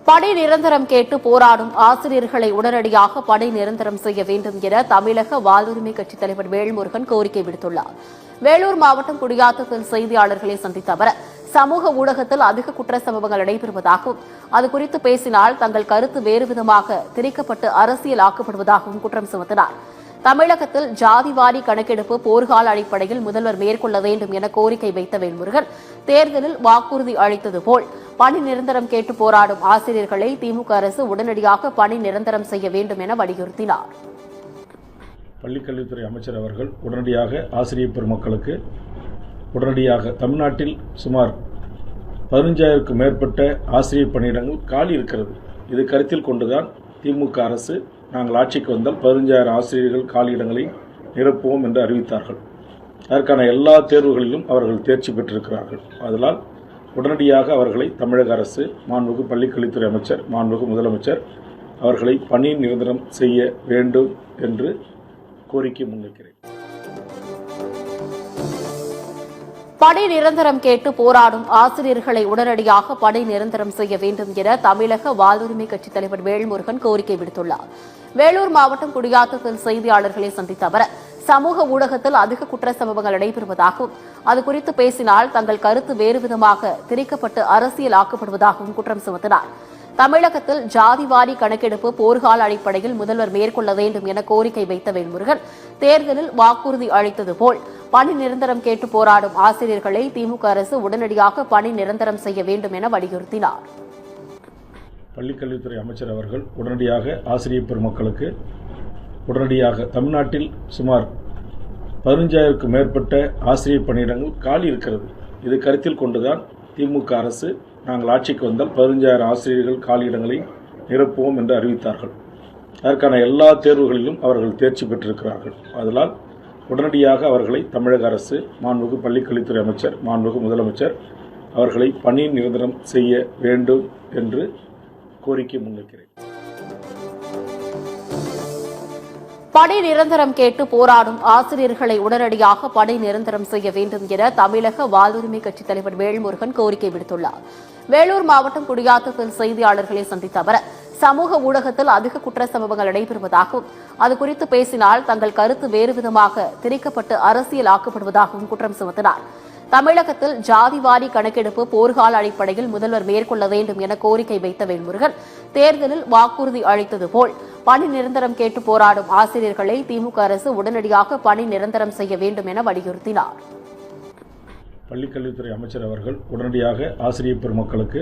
பணி நிரந்தரம் கேட்டு போராடும் ஆசிரியர்களை உடனடியாக பணி நிரந்தரம் செய்ய வேண்டும் என தமிழக வாழ்வுரிமை கட்சித் தலைவர் வேல்முருகன் கோரிக்கை விடுத்துள்ளார். வேலூர் மாவட்டம் குடியாத்தத்தில் செய்தியாளர்களை சந்தித்த அவர், சமூக ஊடகத்தில் அதிக குற்ற சம்பவங்கள் நடைபெறுவதாகவும் அதுகுறித்து பேசினால் தங்கள் கருத்து வேறுவிதமாக திரிக்கப்பட்டு அரசியலாக்கப்படுவதாகவும் குற்றம் சுமத்தினார். தமிழகத்தில் ஜாதிவாரி கணக்கெடுப்பு போர்க்கால அடிப்படையில் முதல்வர் மேற்கொள்ள வேண்டும் என கோரிக்கை வைத்த வேல்முருகன், தேர்தலில் வாக்குறுதி அளித்தது போல் பணி நிரந்தரம் கேட்டு போராடும் ஆசிரியர்களை திமுக அரசு உடனடியாக பணி நிரந்தரம் செய்ய வேண்டும் என வலியுறுத்தினார். பள்ளிக்கல்வித்துறை அமைச்சர் அவர்கள் உடனடியாக ஆசிரியர் பெருமக்களுக்கு உடனடியாக தமிழ்நாட்டில் சுமார் 15,000க்கும் மேற்பட்ட ஆசிரியர் பணியிடங்கள் காலி இருக்கிறது. இது கருத்தில் கொண்டுதான் திமுக அரசு நாங்கள் ஆட்சிக்கு வந்தால் 15,000 ஆசிரியர்கள் காலியிடங்களை நிரப்புவோம் என்று அறிவித்தார்கள். அதற்கான எல்லா தேர்வுகளிலும் அவர்கள் தேர்ச்சி பெற்றிருக்கிறார்கள். அதனால் உடனடியாக அவர்களை தமிழக அரசு, மாண்புமிகு பள்ளிக்கல்வித்துறை அமைச்சர், மாண்புமிகு முதலமைச்சர் அவர்களை பணி நிரந்தரம் செய்ய வேண்டும் என்று கோரிக்கை முன்வைக்கிறேன். பணி நிரந்தரம் கேட்டு போராடும் ஆசிரியர்களை உடனடியாக பணி நிரந்தரம் செய்ய வேண்டும் என தமிழக வாழ்வுரிமை கட்சித் தலைவர் வேல்முருகன் கோரிக்கை விடுத்துள்ளார். வேலூர் மாவட்டம் குடியாத்தத்தில் செய்தியாளர்களை சந்தித்த அவர், சமூக ஊடகத்தில் அதிக குற்ற சம்பவங்கள் நடைபெறுவதாகவும் அதுகுறித்து பேசினால் தங்கள் கருத்து வேறுவிதமாக திரிக்கப்பட்டு அரசியலாக்கப்படுவதாகவும் குற்றம் சுமத்தினார். தமிழகத்தில் ஜாதிவாரி கணக்கெடுப்பு போர்க்கால அடிப்படையில் முதல்வர் மேற்கொள்ள வேண்டும் என கோரிக்கை வைத்த வேல்முருகன், தேர்தலில் வாக்குறுதி அளித்தது போல் பணி நிரந்தரம் கேட்டு போராடும் ஆசிரியர்களை திமுக அரசு உடனடியாக பணி நிரந்தரம் செய்ய வேண்டும் என வலியுறுத்தினார். பள்ளிக்கல்வித்துறை அமைச்சர் அவர்கள் உடனடியாக ஆசிரியர் பெருமக்களுக்கு உடனடியாக தமிழ்நாட்டில் சுமார் 15,000க்கும் மேற்பட்ட ஆசிரியர் பணியிடங்கள் காலி இருக்கிறது. இது கருத்தில் கொண்டுதான் திமுக அரசு நாங்கள் ஆட்சிக்கு வந்தால் 15,000 ஆசிரியர்கள் காலியிடங்களை நிரப்புவோம் என்று அறிவித்தார்கள். அதற்கான எல்லா தேர்வுகளிலும் அவர்கள் தேர்ச்சி பெற்றிருக்கிறார்கள். அதனால் உடனடியாக அவர்களை தமிழக அரசு, மாண்புமிகு பள்ளிக்கல்வித்துறை அமைச்சர், மாண்புமிகு முதலமைச்சர் அவர்களை பணி நிரந்தரம் செய்ய வேண்டும் என்று கோரிக்கை முன்வைக்கிறேன். பணி நிரந்தரம் கேட்டு போராடும் ஆசிரியர்களை உடனடியாக பணி நிரந்தரம் செய்ய வேண்டும் என தமிழக வாழ்வுரிமை கட்சித் தலைவர் வேல்முருகன் கோரிக்கை விடுத்துள்ளார். வேலூர் மாவட்டம் குடியாத்தத்தில் செய்தியாளர்களை சந்தித்த அவர், சமூக ஊடகத்தில் அதிக குற்ற சம்பவங்கள் நடைபெறுவதாகவும் அதுகுறித்து பேசினால் தங்கள் கருத்து வேறுவிதமாக திரிக்கப்பட்டு அரசியலாக்கப்படுவதாகவும் குற்றம் சுமத்தினார். தமிழகத்தில் ஜாதிவாரி கணக்கெடுப்பு போர்க்கால அடிப்படையில் முதல்வர் மேற்கொள்ள வேண்டும் என கோரிக்கை வைத்த வேல்முருகன், தேர்தலில் வாக்குறுதி அளித்தது போல் பணி நிரந்தரம் கேட்டு போராடும் ஆசிரியர்களை திமுக அரசு உடனடியாக பணி நிரந்தரம் செய்ய வேண்டும் என வலியுறுத்தினார். பள்ளிக்கல்வித்துறை அமைச்சர் அவர்கள் உடனடியாக ஆசிரியர் பெருமக்களுக்கு